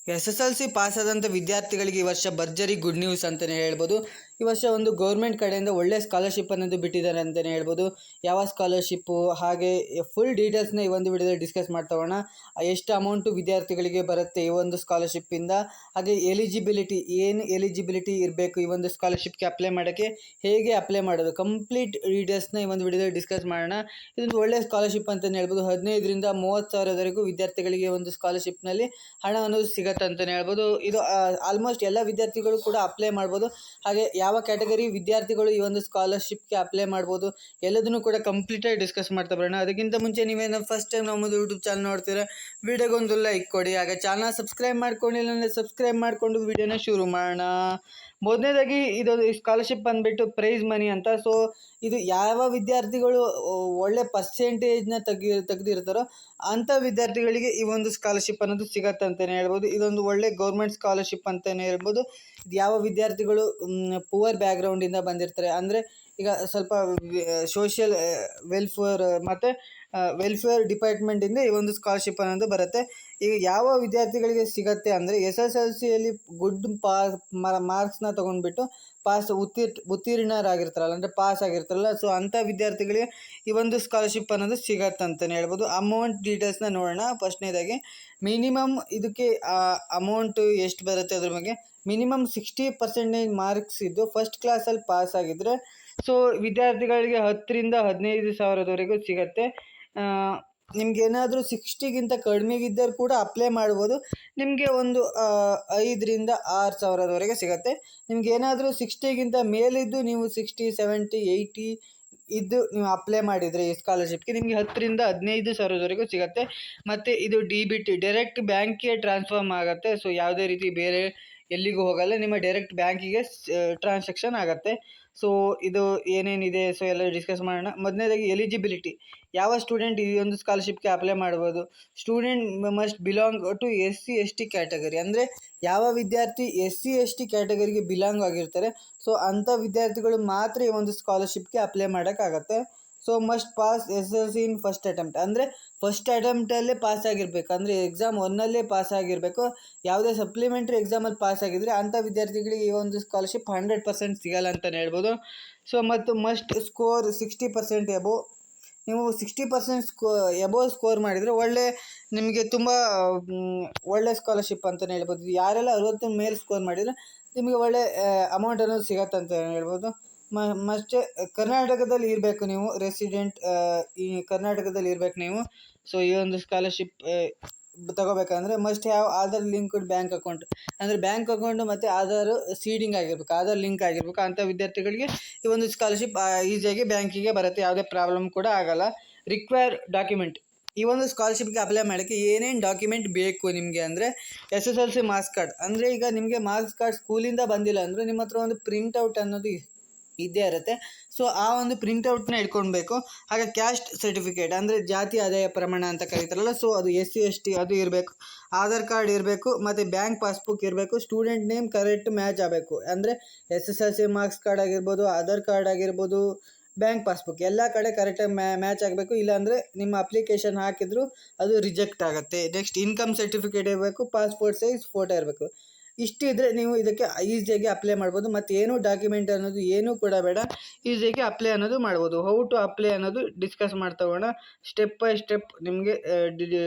SSLC pass ಆದಂಥ ವಿದ್ಯಾರ್ಥಿಗಳಿಗೆ ಈ ವರ್ಷ ಭರ್ಜರಿ ಗುಡ್ ನ್ಯೂಸ್ ಅಂತಲೇ ಹೇಳ್ಬೋದು. ಈ ವರ್ಷ ಒಂದು ಗೌರ್ಮೆಂಟ್ ಕಡೆಯಿಂದ ಒಳ್ಳೆಯ ಸ್ಕಾಲರ್ಶಿಪ್ ಅನ್ನೋದು ಬಿಟ್ಟಿದ್ದಾರೆ ಅಂತಲೇ ಹೇಳ್ಬೋದು. ಯಾವ ಸ್ಕಾಲರ್ಶಿಪ್ಪು ಹಾಗೆ ಫುಲ್ ಡೀಟೇಲ್ಸ್ನ ಈ ಒಂದು ವಿಡಿಯೋದಲ್ಲಿ ಡಿಸ್ಕಸ್ ಮಾಡ್ತಾ ಎಷ್ಟು ಅಮೌಂಟು ವಿದ್ಯಾರ್ಥಿಗಳಿಗೆ ಬರುತ್ತೆ ಈ ಒಂದು ಸ್ಕಾಲರ್ಶಿಪ್ಪಿಂದ, ಹಾಗೆ ಏನು ಎಲಿಜಿಬಿಲಿಟಿ ಇರಬೇಕು ಈ ಒಂದು ಸ್ಕಾಲರ್ಶಿಪ್ಗೆ ಅಪ್ಲೈ ಮಾಡೋಕ್ಕೆ, ಹೇಗೆ ಅಪ್ಲೈ ಮಾಡೋದು, ಕಂಪ್ಲೀಟ್ ಡೀಟೇಲ್ಸ್ನ ಈ ಒಂದು ವಿಡಿಯೋದಲ್ಲಿ ಡಿಸ್ಕಸ್ ಮಾಡೋಣ. ಇದೊಂದು ಒಳ್ಳೆಯ ಸ್ಕಾಲರ್ಶಿಪ್ ಅಂತಲೇ ಹೇಳ್ಬೋದು. 15ರಿಂದ 30,000ವರೆಗೂ ವಿದ್ಯಾರ್ಥಿಗಳಿಗೆ ಒಂದು ಸ್ಕಾಲರ್ಶಿಪ್ನಲ್ಲಿ ಹಣ ಅನ್ನೋದು ಸಿಗುತ್ತೆ ಅಂತಲೇ ಹೇಳ್ಬೋದು. ಇದು ಆಲ್ಮೋಸ್ಟ್ ಎಲ್ಲ ವಿದ್ಯಾರ್ಥಿಗಳು ಕೂಡ ಅಪ್ಲೈ ಮಾಡ್ಬೋದು. ಹಾಗೆ ಯಾವ ಕ್ಯಾಟಗರಿ ವಿದ್ಯಾರ್ಥಿಗಳು ಈ ಒಂದು ಸ್ಕಾಲರ್ಶಿಪ್ಗೆ ಅಪ್ಲೈ ಮಾಡ್ಬೋದು ಎಲ್ಲದನ್ನು ಕೂಡ ಕಂಪ್ಲೀಟಾಗಿ ಡಿಸ್ಕಸ್ ಮಾಡ್ತಾ ಬರೋಣ. ಅದಕ್ಕಿಂತ ಮುಂಚೆ ನೀವೇನು ಫಸ್ಟ್ ಟೈಮ್ ನಮ್ಮದು ಯೂಟ್ಯೂಬ್ ಚಾನಲ್ ನೋಡ್ತೀರಾ, ವಿಡಿಯೋಗೊಂದು ಲೈಕ್ ಕೊಡಿ. ಹಾಗೆ ಚಾನಲ್ ಸಬ್ಸ್ಕ್ರೈಬ್ ಮಾಡ್ಕೊಂಡಿಲ್ಲ ಅಂದರೆ ಸಬ್ಸ್ಕ್ರೈಬ್ ಮಾಡಿಕೊಂಡು ವಿಡಿಯೋನ ಶುರು ಮಾಡೋಣ. ಮೊದಲನೇದಾಗಿ ಇದೊಂದು ಸ್ಕಾಲರ್ಶಿಪ್ ಬಂದುಬಿಟ್ಟು ಪ್ರೈಸ್ ಮನಿ ಅಂತ. ಸೊ ಇದು ಯಾವ ವಿದ್ಯಾರ್ಥಿಗಳು ಒಳ್ಳೆ ಪರ್ಸೆಂಟೇಜ್ನ ತೆಗೆದಿರ್ತಾರೋ ಅಂಥ ವಿದ್ಯಾರ್ಥಿಗಳಿಗೆ ಈ ಒಂದು ಸ್ಕಾಲರ್ಶಿಪ್ ಅನ್ನೋದು ಸಿಗತ್ತೆ ಅಂತಲೇ ಹೇಳ್ಬೋದು. ಇದೊಂದು ಒಳ್ಳೆ ಗೌರ್ಮೆಂಟ್ ಸ್ಕಾಲರ್ಶಿಪ್ ಅಂತಲೇ ಹೇಳ್ಬೋದು. ಇದು ಯಾವ ವಿದ್ಯಾರ್ಥಿಗಳು ಪುವರ್ ಬ್ಯಾಕ್ಗ್ರೌಂಡಿಂದ ಬಂದಿರ್ತಾರೆ, ಅಂದರೆ ಈಗ ಸ್ವಲ್ಪ ಸೋಷಿಯಲ್ ವೆಲ್ಫೇರ್ ಮತ್ತು ವೆಲ್ಫೇರ್ ಡಿಪಾರ್ಟ್ಮೆಂಟಿಂದ ಈ ಒಂದು ಸ್ಕಾಲರ್ಶಿಪ್ ಅನ್ನೋದು ಬರುತ್ತೆ. ಈಗ ಯಾವ ವಿದ್ಯಾರ್ಥಿಗಳಿಗೆ ಸಿಗತ್ತೆ ಅಂದರೆ SSLCಯಲ್ಲಿ ಗುಡ್ ಮಾರ್ಕ್ಸ್ನ ತೊಗೊಂಡ್ಬಿಟ್ಟು ಉತ್ತೀರ್ಣರಾಗಿರ್ತಾರಲ್ಲ, ಅಂದರೆ ಪಾಸ್ ಆಗಿರ್ತಾರಲ್ಲ, ಸೊ ಅಂಥ ವಿದ್ಯಾರ್ಥಿಗಳಿಗೆ ಈ ಒಂದು ಸ್ಕಾಲರ್ಶಿಪ್ ಅನ್ನೋದು ಸಿಗತ್ತೆ ಅಂತಲೇ ಹೇಳ್ಬೋದು. ಅಮೌಂಟ್ ಡೀಟೇಲ್ಸ್ನ ನೋಡೋಣ. ಫಸ್ಟ್ನೇದಾಗಿ ಮಿನಿಮಮ್ ಇದಕ್ಕೆ ಅಮೌಂಟು ಎಷ್ಟು ಬರುತ್ತೆ ಅದ್ರ ಬಗ್ಗೆ. ಮಿನಿಮಮ್ 60% ಮಾರ್ಕ್ಸ್ ಇದ್ದು ಫಸ್ಟ್ ಕ್ಲಾಸಲ್ಲಿ ಪಾಸ್ ಆಗಿದ್ದರೆ ಸೊ ವಿದ್ಯಾರ್ಥಿಗಳಿಗೆ 10ರಿಂದ 15,000ವರೆಗೂ ಸಿಗತ್ತೆ. ನಿಮಗೇನಾದರೂ 60ಗಿಂತ ಕಡಿಮೆಗಿದ್ದರೂ ಕೂಡ ಅಪ್ಲೈ ಮಾಡ್ಬೋದು. ನಿಮಗೆ ಒಂದು 5ರಿಂದ 6,000ವರೆಗೆ ಸಿಗುತ್ತೆ. ನಿಮಗೇನಾದರೂ 60ಗಿಂತ ಮೇಲಿದ್ದು ನೀವು 60, 70, 80 ಇದ್ದು ನೀವು ಅಪ್ಲೈ ಮಾಡಿದರೆ ಈ ಸ್ಕಾಲರ್ಶಿಪ್ಗೆ ನಿಮಗೆ 10ರಿಂದ 15,000ವರೆಗೂ ಸಿಗುತ್ತೆ. ಮತ್ತು ಇದು DBT ಡೈರೆಕ್ಟ್ ಬ್ಯಾಂಕಿಗೆ ಟ್ರಾನ್ಸ್ಫರ್ಮ್ ಆಗುತ್ತೆ. ಸೊ ಯಾವುದೇ ರೀತಿ ಬೇರೆ ಎಲ್ಲಿಗೂ ಹೋಗಲ್ಲ, ನಿಮ್ಮ ಡೈರೆಕ್ಟ್ ಬ್ಯಾಂಕಿಗೆ ಟ್ರಾನ್ಸಾಕ್ಷನ್ ಆಗುತ್ತೆ. ಸೊ ಇದು ಏನೇನಿದೆ ಸೊ ಎಲ್ಲ ಡಿಸ್ಕಸ್ ಮಾಡೋಣ. ಮೊದಲನೇದಾಗಿ ಎಲಿಜಿಬಿಲಿಟಿ, ಯಾವ ಸ್ಟೂಡೆಂಟ್ ಈ ಒಂದು ಸ್ಕಾಲರ್ಶಿಪ್ಗೆ ಅಪ್ಲೈ ಮಾಡ್ಬೋದು. Student must belong to SC ST category, ಅಂದರೆ ಯಾವ ವಿದ್ಯಾರ್ಥಿ SC ST ಕ್ಯಾಟಗರಿಗೆ ಬಿಲಾಂಗ್ ಆಗಿರ್ತಾರೆ ಸೊ ಅಂಥ ವಿದ್ಯಾರ್ಥಿಗಳು ಮಾತ್ರ ಈ ಒಂದು ಸ್ಕಾಲರ್ಶಿಪ್ಗೆ ಅಪ್ಲೈ ಮಾಡೋಕ್ಕಾಗತ್ತೆ. So must pass SSLC in first attempt, ಅಂದರೆ ಫಸ್ಟ್ ಅಟೆಂಪ್ಟಲ್ಲೇ ಪಾಸ್ ಆಗಿರಬೇಕು, ಅಂದರೆ ಎಕ್ಸಾಮ್ 1ನಲ್ಲೇ ಪಾಸ್ ಆಗಿರಬೇಕು. ಯಾವುದೇ ಸಪ್ಲಿಮೆಂಟ್ರಿ ಎಕ್ಸಾಮಲ್ಲಿ ಪಾಸ್ ಆಗಿದ್ದರೆ ಅಂಥ ವಿದ್ಯಾರ್ಥಿಗಳಿಗೆ ಈ ಒಂದು ಸ್ಕಾಲರ್ಶಿಪ್ 100% ಸಿಗಲ್ಲ ಅಂತಲೇ ಹೇಳ್ಬೋದು. ಸೊ ಮತ್ತು ಮಸ್ಟ್ ಸ್ಕೋರ್ 60% ಎಬೋ, ನೀವು 60% ಎಬೋವ್ ಸ್ಕೋರ್ ಮಾಡಿದರೆ ನಿಮಗೆ ತುಂಬ ಒಳ್ಳೆ ಸ್ಕಾಲರ್ಶಿಪ್ ಅಂತಲೇ ಹೇಳ್ಬೋದು. ಯಾರೆಲ್ಲ 60 ಮೇಲೆ ಸ್ಕೋರ್ ಮಾಡಿದರೆ ನಿಮಗೆ ಒಳ್ಳೆ ಅಮೌಂಟ್ ಅನ್ನೋದು ಸಿಗತ್ತೆ ಅಂತ ಹೇಳ್ಬೋದು. ಮತ್ತೆ ಕರ್ನಾಟಕದಲ್ಲಿ ಇರಬೇಕು, ನೀವು ರೆಸಿಡೆಂಟ್ ಈ ಕರ್ನಾಟಕದಲ್ಲಿ ಇರಬೇಕು ನೀವು. ಸೊ ಈ ಒಂದು ಸ್ಕಾಲರ್ಶಿಪ್ ತಗೋಬೇಕಂದ್ರೆ must have Aadhaar linked bank account, ಅಂದರೆ ಬ್ಯಾಂಕ್ ಅಕೌಂಟು ಮತ್ತು ಆಧಾರ್ ಸೀಡಿಂಗ್ ಆಗಿರ್ಬೇಕು, ಆಧಾರ್ ಲಿಂಕ್ ಆಗಿರ್ಬೇಕು. ಅಂಥ ವಿದ್ಯಾರ್ಥಿಗಳಿಗೆ ಈ ಒಂದು ಸ್ಕಾಲರ್ಶಿಪ್ ಈಸಿಯಾಗಿ ಬ್ಯಾಂಕಿಗೆ ಬರುತ್ತೆ, ಯಾವುದೇ ಪ್ರಾಬ್ಲಮ್ ಕೂಡ ಆಗಲ್ಲ. ರಿಕ್ವೈರ್ ಡಾಕ್ಯುಮೆಂಟ್, ಈ ಒಂದು ಸ್ಕಾಲರ್ಶಿಪ್ಗೆ ಅಪ್ಲೈ ಮಾಡೋಕ್ಕೆ ಏನೇನು ಡಾಕ್ಯುಮೆಂಟ್ ಬೇಕು ನಿಮಗೆ ಅಂದರೆ SSLC ಮಾರ್ಕ್ಸ್ ಕಾರ್ಡ್, ಅಂದರೆ ಈಗ ನಿಮಗೆ ಮಾರ್ಕ್ಸ್ ಕಾರ್ಡ್ ಸ್ಕೂಲಿಂದ ಬಂದಿಲ್ಲ ಅಂದರೆ ನಿಮ್ಮ ಹತ್ರ ಒಂದು ಪ್ರಿಂಟೌಟ್ ಅನ್ನೋದು ಇದ್ದೇ ಇರುತ್ತೆ. ಸೊ ಆ ಒಂದು ಪ್ರಿಂಟೌಟ್ನ ಇಟ್ಕೊಳ್ಬೇಕು. ಹಾಗೆ ಕ್ಯಾಸ್ಟ್ ಸರ್ಟಿಫಿಕೇಟ್, ಅಂದರೆ ಜಾತಿ ಆದಾಯ ಪ್ರಮಾಣ ಅಂತ ಕರೀತಾರಲ್ಲ, ಸೊ ಅದು SC ST ಅದು ಇರಬೇಕು. ಆಧಾರ್ ಕಾರ್ಡ್ ಇರಬೇಕು ಮತ್ತು ಬ್ಯಾಂಕ್ ಪಾಸ್ಬುಕ್ ಇರಬೇಕು. ಸ್ಟೂಡೆಂಟ್ ನೇಮ್ ಕರೆಕ್ಟ್ ಮ್ಯಾಚ್ ಆಗಬೇಕು, ಅಂದರೆ SSLC ಮಾರ್ಕ್ಸ್ ಕಾರ್ಡ್ ಆಗಿರ್ಬೋದು, ಆಧಾರ್ ಕಾರ್ಡ್ ಆಗಿರ್ಬೋದು, ಬ್ಯಾಂಕ್ ಪಾಸ್ಬುಕ್ ಎಲ್ಲ ಕಡೆ ಕರೆಕ್ಟಾಗಿ ಮ್ಯಾಚ್ ಆಗಬೇಕು. ಇಲ್ಲಾಂದರೆ ನಿಮ್ಮ ಅಪ್ಲಿಕೇಶನ್ ಹಾಕಿದರೂ ಅದು ರಿಜೆಕ್ಟ್ ಆಗುತ್ತೆ. ನೆಕ್ಸ್ಟ್ ಇನ್ಕಮ್ ಸರ್ಟಿಫಿಕೇಟ್ ಇರಬೇಕು, ಪಾಸ್ಪೋರ್ಟ್ ಸೈಜ್ ಫೋಟೋ ಇರಬೇಕು. ಇಷ್ಟಿದ್ರೆ ನೀವು ಇದಕ್ಕೆ ಈಸಿಯಾಗಿ ಅಪ್ಲೈ ಮಾಡ್ಬೋದು. ಮತ್ತು ಏನೂ ಡಾಕ್ಯುಮೆಂಟ್ ಅನ್ನೋದು ಏನೂ ಕೂಡ ಬೇಡ, ಈಸಿಯಾಗಿ ಅಪ್ಲೈ ಅನ್ನೋದು ಮಾಡ್ಬೋದು. ಹೌ ಟು ಅಪ್ಲೈ ಅನ್ನೋದು ಡಿಸ್ಕಸ್ ಮಾಡ್ತಾ ಹೋಗೋಣ. ಸ್ಟೆಪ್ ಬೈ ಸ್ಟೆಪ್ ನಿಮಗೆ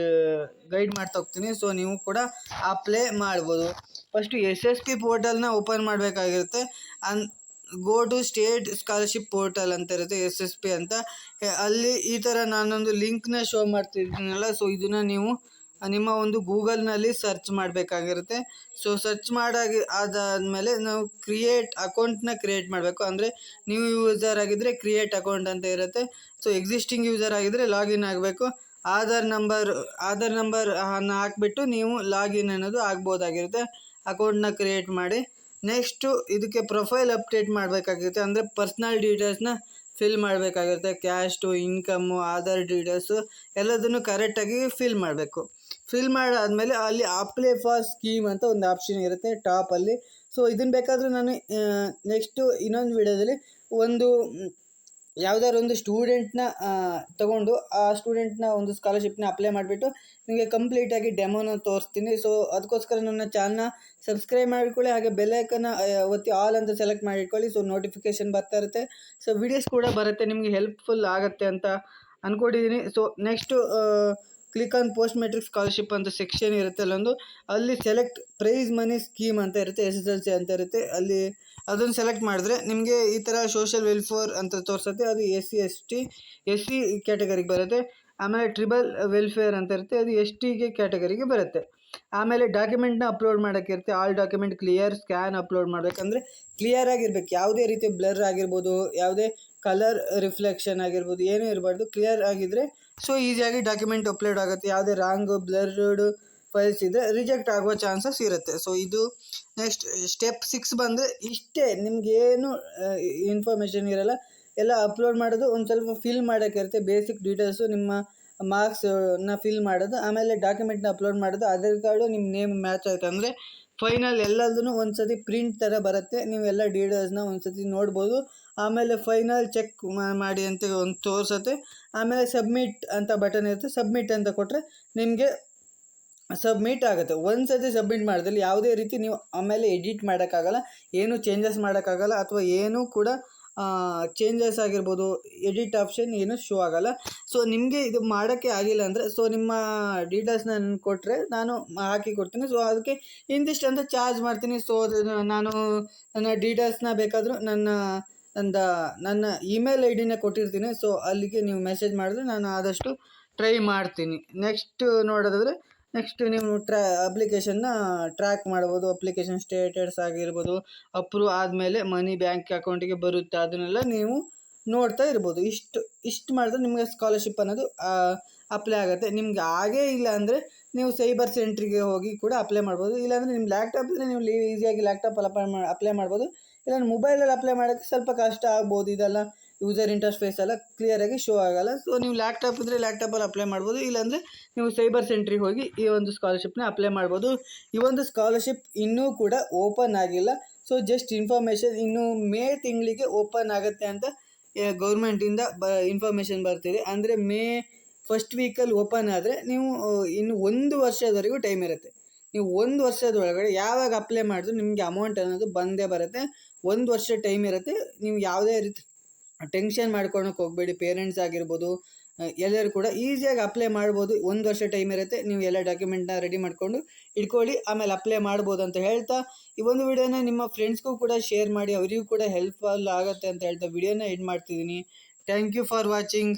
ಗೈಡ್ ಮಾಡ್ತಾ ಹೋಗ್ತೀನಿ. ಸೊ ನೀವು ಕೂಡ ಅಪ್ಲೈ ಮಾಡ್ಬೋದು. ಫಸ್ಟು SSP ಪೋರ್ಟಲ್ನ ಓಪನ್ ಮಾಡಬೇಕಾಗಿರುತ್ತೆ. Go to state scholarship portal ಅಂತ ಇರುತ್ತೆ, SSP ಅಂತ. ಅಲ್ಲಿ ಈ ಥರ ನಾನೊಂದು ಲಿಂಕ್ನ ಶೋ ಮಾಡ್ತಿದ್ದೀನಲ್ಲ, ಸೊ ಇದನ್ನು ನೀವು ನಿಮ್ಮ ಒಂದು ಗೂಗಲ್ನಲ್ಲಿ ಸರ್ಚ್ ಮಾಡಬೇಕಾಗಿರುತ್ತೆ. ಸೊ ಸರ್ಚ್ ಅದಾದಮೇಲೆ ನಾವು ಅಕೌಂಟ್ನ ಕ್ರಿಯೇಟ್ ಮಾಡಬೇಕು. ಅಂದರೆ ನ್ಯೂ ಯೂಸರ್ ಆಗಿದ್ದರೆ ಕ್ರಿಯೇಟ್ ಅಕೌಂಟ್ ಅಂತ ಇರುತ್ತೆ. ಸೊ ಎಕ್ಸಿಸ್ಟಿಂಗ್ ಯೂಸರ್ ಆಗಿದ್ದರೆ ಲಾಗಿನ್ ಆಗಬೇಕು. ಆಧಾರ್ ನಂಬರ್ ಹಾಕಿಬಿಟ್ಟು ನೀವು ಲಾಗಿನ್ ಅನ್ನೋದು ಆಗ್ಬೋದಾಗಿರುತ್ತೆ. ಅಕೌಂಟ್ನ ಕ್ರಿಯೇಟ್ ಮಾಡಿ ನೆಕ್ಸ್ಟು ಇದಕ್ಕೆ ಪ್ರೊಫೈಲ್ ಅಪ್ಡೇಟ್ ಮಾಡಬೇಕಾಗಿರುತ್ತೆ, ಅಂದರೆ ಪರ್ಸ್ನಲ್ ಡೀಟೇಲ್ಸ್ನ ಫಿಲ್ ಮಾಡಬೇಕಾಗಿರುತ್ತೆ. ಕ್ಯಾಸ್ಟು, ಇನ್ಕಮ್ಮು, ಆಧಾರ್ ಡೀಟೇಲ್ಸು ಎಲ್ಲದನ್ನು ಕರೆಕ್ಟಾಗಿ ಫಿಲ್ ಮಾಡಬೇಕು. ಫಿಲ್ ಮಾಡಾದಮೇಲೆ ಅಲ್ಲಿ ಅಪ್ಲೈ ಫಾರ್ ಸ್ಕೀಮ್ ಅಂತ ಒಂದು ಆಪ್ಷನ್ ಇರುತ್ತೆ ಟಾಪಲ್ಲಿ. ಸೊ ಇದನ್ನು ಬೇಕಾದರೆ ನಾನು ನೆಕ್ಸ್ಟು ಇನ್ನೊಂದು ವಿಡಿಯೋದಲ್ಲಿ ಒಂದು ಯಾವುದಾದ್ರು ಒಂದು ಸ್ಟೂಡೆಂಟ್ನ ತಗೊಂಡು ಆ ಸ್ಟೂಡೆಂಟ್ನ ಒಂದು ಸ್ಕಾಲರ್ಶಿಪ್ನ ಅಪ್ಲೈ ಮಾಡಿಬಿಟ್ಟು ನಿಮಗೆ ಕಂಪ್ಲೀಟಾಗಿ ಡೆಮೋನ ತೋರಿಸ್ತೀನಿ. ಸೊ ಅದಕ್ಕೋಸ್ಕರ ನನ್ನ ಚಾನಲ್ನ ಸಬ್ಸ್ಕ್ರೈಬ್ ಮಾಡಿಕೊಳ್ಳಿ, ಹಾಗೆ ಬೆಲ್ಲೈಕನ್ನ ಒತ್ತಿ ಆಲ್ ಅಂತ ಸೆಲೆಕ್ಟ್ ಮಾಡಿಟ್ಕೊಳ್ಳಿ. ಸೊ ನೋಟಿಫಿಕೇಷನ್ ಬರ್ತಾ ಇರುತ್ತೆ, ಸೊ ವಿಡಿಯೋಸ್ ಕೂಡ ಬರುತ್ತೆ, ನಿಮಗೆ ಹೆಲ್ಪ್ಫುಲ್ ಆಗುತ್ತೆ ಅಂತ ಅಂದ್ಕೊಂಡಿದ್ದೀನಿ. So next click on post matric scholarship ಅಂತ ಸೆಕ್ಷನ್ ಇರುತ್ತೆ ಅಲ್ಲೊಂದು, ಅಲ್ಲಿ ಸೆಲೆಕ್ಟ್ ಪ್ರೈಸ್ ಮನಿ ಸ್ಕೀಮ್ ಅಂತ ಇರುತ್ತೆ, SSLC ಅಂತ ಇರುತ್ತೆ. ಅಲ್ಲಿ ಅದನ್ನು ಸೆಲೆಕ್ಟ್ ಮಾಡಿದ್ರೆ ನಿಮಗೆ ಈ ಥರ ಸೋಷಲ್ ವೆಲ್ಫೇರ್ ಅಂತ ತೋರಿಸುತ್ತೆ. ಅದು SC ST SC ಕ್ಯಾಟಗರಿಗೆ ಬರುತ್ತೆ. ಆಮೇಲೆ ಟ್ರಿಬಲ್ ವೆಲ್ಫೇರ್ ಅಂತ ಇರುತ್ತೆ, ಅದು STಗೆ ಕ್ಯಾಟಗರಿಗೆ ಬರುತ್ತೆ. ಆಮೇಲೆ ಡಾಕ್ಯುಮೆಂಟ್ನ ಅಪ್ಲೋಡ್ ಮಾಡೋಕ್ಕಿರುತ್ತೆ. All document clear, scan upload ಮಾಡಬೇಕಂದ್ರೆ ಕ್ಲಿಯರ್ ಆಗಿರ್ಬೇಕು, ಯಾವುದೇ ರೀತಿ ಬ್ಲರ್ ಆಗಿರ್ಬೋದು, ಯಾವುದೇ ಕಲರ್ ರಿಫ್ಲೆಕ್ಷನ್ ಆಗಿರ್ಬೋದು, ಏನೂ ಇರಬಾರ್ದು, ಕ್ಲಿಯರ್ ಆಗಿದ್ದರೆ ಸೊ ಈಸಿಯಾಗಿ ಡಾಕ್ಯುಮೆಂಟ್ ಅಪ್ಲೋಡ್ ಆಗುತ್ತೆ. ಯಾವುದೇ ರಾಂಗ್ ಬ್ಲರ್ಡ್ ಫೈಲ್ಸ್ ಇದ್ದರೆ ರಿಜೆಕ್ಟ್ ಆಗುವ ಚಾನ್ಸಸ್ ಇರುತ್ತೆ. ಸೊ ಇದು ನೆಕ್ಸ್ಟ್ ಸ್ಟೆಪ್ 6 ಬಂದರೆ ಇಷ್ಟೇ, ನಿಮಗೇನು ಇನ್ಫಾರ್ಮೇಷನ್ ಇರೋಲ್ಲ, ಎಲ್ಲ ಅಪ್ಲೋಡ್ ಮಾಡೋದು, ಒಂದು ಸ್ವಲ್ಪ ಫಿಲ್ ಮಾಡೋಕ್ಕಿರುತ್ತೆ, ಬೇಸಿಕ್ ಡೀಟೇಲ್ಸು, ನಿಮ್ಮ ಮಾರ್ಕ್ಸ್ನ ಫಿಲ್ ಮಾಡೋದು, ಆಮೇಲೆ ಡಾಕ್ಯುಮೆಂಟ್ನ ಅಪ್ಲೋಡ್ ಮಾಡೋದು, ಆಧಾರ್ ಕಾರ್ಡು ನಿಮ್ಮ ನೇಮ್ ಮ್ಯಾಚ್ ಆಯಿತು ಅಂದರೆ ಫೈನಲ್ ಎಲ್ಲದೂ ಒಂದು ಸತಿ ಪ್ರಿಂಟ್ ಥರ ಬರುತ್ತೆ, ನೀವೆಲ್ಲ ಡೀಟೇಲ್ಸ್ನ ಒಂದು ಸತಿ ನೋಡ್ಬೋದು. ಆಮೇಲೆ ಫೈನಲ್ ಚೆಕ್ ಮಾಡಿ ಅಂತ ಒಂದು ತೋರಿಸುತ್ತೆ. ಆಮೇಲೆ ಸಬ್ಮಿಟ್ ಅಂತ ಬಟನ್ ಇರುತ್ತೆ, ಸಬ್ಮಿಟ್ ಅಂತ ಕೊಟ್ಟರೆ ನಿಮಗೆ ಸಬ್ಮಿಟ್ ಆಗುತ್ತೆ. ಒಂದು ಸತಿ ಸಬ್ಮಿಟ್ ಮಾಡಿದಲ್ಲಿ ಯಾವುದೇ ರೀತಿ ನೀವು ಆಮೇಲೆ ಎಡಿಟ್ ಮಾಡೋಕ್ಕಾಗಲ್ಲ, ಏನು ಚೇಂಜಸ್ ಮಾಡೋಕ್ಕಾಗಲ್ಲ, ಅಥವಾ ಏನೂ ಕೂಡ ಚೇಂಜಸ್ ಆಗಿರ್ಬೋದು, ಎಡಿಟ್ ಆಪ್ಷನ್ ಏನು ಶೋ ಆಗೋಲ್ಲ. ಸೊ ನಿಮಗೆ ಇದು ಮಾಡೋಕ್ಕೆ ಆಗಿಲ್ಲ ಅಂದರೆ ಸೊ ನಿಮ್ಮ ಡೀಟೇಲ್ಸ್ನ ನನಗೆ ಕೊಟ್ಟರೆ ನಾನು ಹಾಕಿ ಕೊಡ್ತೀನಿ. ಸೊ ಅದಕ್ಕೆ ಇಂತಿಷ್ಟು ಅಂತ ಚಾರ್ಜ್ ಮಾಡ್ತೀನಿ. ಸೊ ನಾನು ನನ್ನ ಡೀಟೇಲ್ಸ್ನ ಬೇಕಾದರೂ ನನ್ನ ಇಮೇಲ್ ID ಕೊಟ್ಟಿರ್ತೀನಿ. ಸೊ ಅಲ್ಲಿಗೆ ನೀವು ಮೆಸೇಜ್ ಮಾಡಿದ್ರೆ ನಾನು ಆದಷ್ಟು ಟ್ರೈ ಮಾಡ್ತೀನಿ. ನೆಕ್ಸ್ಟ್ ನೋಡೋದಾದರೆ ನೆಕ್ಸ್ಟ್ ನೀವು ಅಪ್ಲಿಕೇಶನ್ನ ಟ್ರ್ಯಾಕ್ ಮಾಡ್ಬೋದು. ಅಪ್ಲಿಕೇಶನ್ ಸ್ಟೇಟಸ್ ಆಗಿರ್ಬೋದು, ಅಪ್ರೂವ್ ಆದಮೇಲೆ ಮನಿ ಬ್ಯಾಂಕ್ ಅಕೌಂಟಿಗೆ ಬರುತ್ತೆ, ಅದನ್ನೆಲ್ಲ ನೀವು ನೋಡ್ತಾ ಇರ್ಬೋದು. ಇಷ್ಟು ಮಾಡಿದ್ರೆ ನಿಮಗೆ ಸ್ಕಾಲರ್ಶಿಪ್ ಅನ್ನೋದು ಅಪ್ಲೈ ಆಗುತ್ತೆ. ನಿಮ್ಗೆ ಆಗೇ ಇಲ್ಲ ಅಂದರೆ ನೀವು ಸೈಬರ್ ಸೆಂಟ್ರಿಗೆ ಹೋಗಿ ಕೂಡ ಅಪ್ಲೈ ಮಾಡ್ಬೋದು. ಇಲ್ಲಾಂದರೆ ನಿಮ್ಮ ಲ್ಯಾಪ್ಟಾಪ್ ಇದ್ದರೆ ನೀವು ಈಸಿಯಾಗಿ ಲ್ಯಾಪ್ಟಾಪಲ್ಲಿ ಅಪ್ಲೈ ಮಾಡ್ಬೋದು. ಇಲ್ಲ ಮೊಬೈಲಲ್ಲಿ ಅಪ್ಲೈ ಮಾಡೋಕ್ಕೆ ಸ್ವಲ್ಪ ಕಷ್ಟ ಆಗ್ಬೋದು, ಇದೆಲ್ಲ ಯೂಸರ್ ಇಂಟರ್ಫೇಸ್ ಎಲ್ಲ ಕ್ಲಿಯರಾಗಿ ಶೋ ಆಗೋಲ್ಲ. ಸೊ ನೀವು ಲ್ಯಾಪ್ಟಾಪ್ ಇದ್ದರೆ ಲ್ಯಾಪ್ಟಾಪಲ್ಲಿ ಅಪ್ಲೈ ಮಾಡ್ಬೋದು, ಇಲ್ಲಾಂದರೆ ನೀವು ಸೈಬರ್ ಸೆಂಟ್ರಿಗೆ ಹೋಗಿ ಈ ಒಂದು ಸ್ಕಾಲರ್ಶಿಪ್ನ ಅಪ್ಲೈ ಮಾಡ್ಬೋದು. ಈ ಒಂದು ಸ್ಕಾಲರ್ಶಿಪ್ ಇನ್ನೂ ಕೂಡ ಓಪನ್ ಆಗಿಲ್ಲ. ಸೊ ಜಸ್ಟ್ ಇನ್ಫಾರ್ಮೇಷನ್, ಇನ್ನು ಮೇ ತಿಂಗಳಿಗೆ ಓಪನ್ ಆಗುತ್ತೆ ಅಂತ ಗೌರ್ಮೆಂಟಿಂದ ಇನ್ಫಾರ್ಮೇಷನ್ ಬರ್ತಿದೆ. ಅಂದರೆ ಮೇ ಫಸ್ಟ್ ವೀಕಲ್ಲಿ ಓಪನ್ ಆದರೆ ನೀವು ಇನ್ನು 1 ವರ್ಷದವರೆಗೂ ಟೈಮ್ ಇರುತ್ತೆ. ನೀವು 1 ವರ್ಷದೊಳಗಡೆ ಯಾವಾಗ ಅಪ್ಲೈ ಮಾಡಿದ್ರು ನಿಮಗೆ ಅಮೌಂಟ್ ಅನ್ನೋದು ಬಂದೇ ಬರುತ್ತೆ. 1 ವರ್ಷ ಟೈಮ್ ಇರುತ್ತೆ. ನೀವು ಯಾವುದೇ ರೀತಿ ಟೆನ್ಷನ್ ಮಾಡ್ಕೊಳಕ್ಕೆ ಹೋಗಬೇಡಿ. ಪೇರೆಂಟ್ಸ್ ಆಗಿರ್ಬೋದು, ಎಲ್ಲರೂ ಕೂಡ ಈಸಿಯಾಗಿ ಅಪ್ಲೈ ಮಾಡ್ಬೋದು. 1 ವರ್ಷ ಟೈಮ್ ಇರುತ್ತೆ. ನೀವು ಎಲ್ಲ ಡಾಕ್ಯುಮೆಂಟ್ನ ರೆಡಿ ಮಾಡಿಕೊಂಡು ಇಟ್ಕೊಳ್ಳಿ, ಆಮೇಲೆ ಅಪ್ಲೈ ಮಾಡ್ಬೋದು ಅಂತ ಹೇಳ್ತಾ ಈ ಒಂದು ವಿಡಿಯೋನ ನಿಮ್ಮ ಫ್ರೆಂಡ್ಸ್ಗೂ ಕೂಡ ಶೇರ್ ಮಾಡಿ, ಅವರಿಗೂ ಕೂಡ ಹೆಲ್ಪ್ಫುಲ್ ಆಗುತ್ತೆ ಅಂತ ಹೇಳ್ತಾ ವಿಡಿಯೋನ ಎಂಡ್ ಮಾಡ್ತಿದ್ದೀನಿ. Thank you for watching.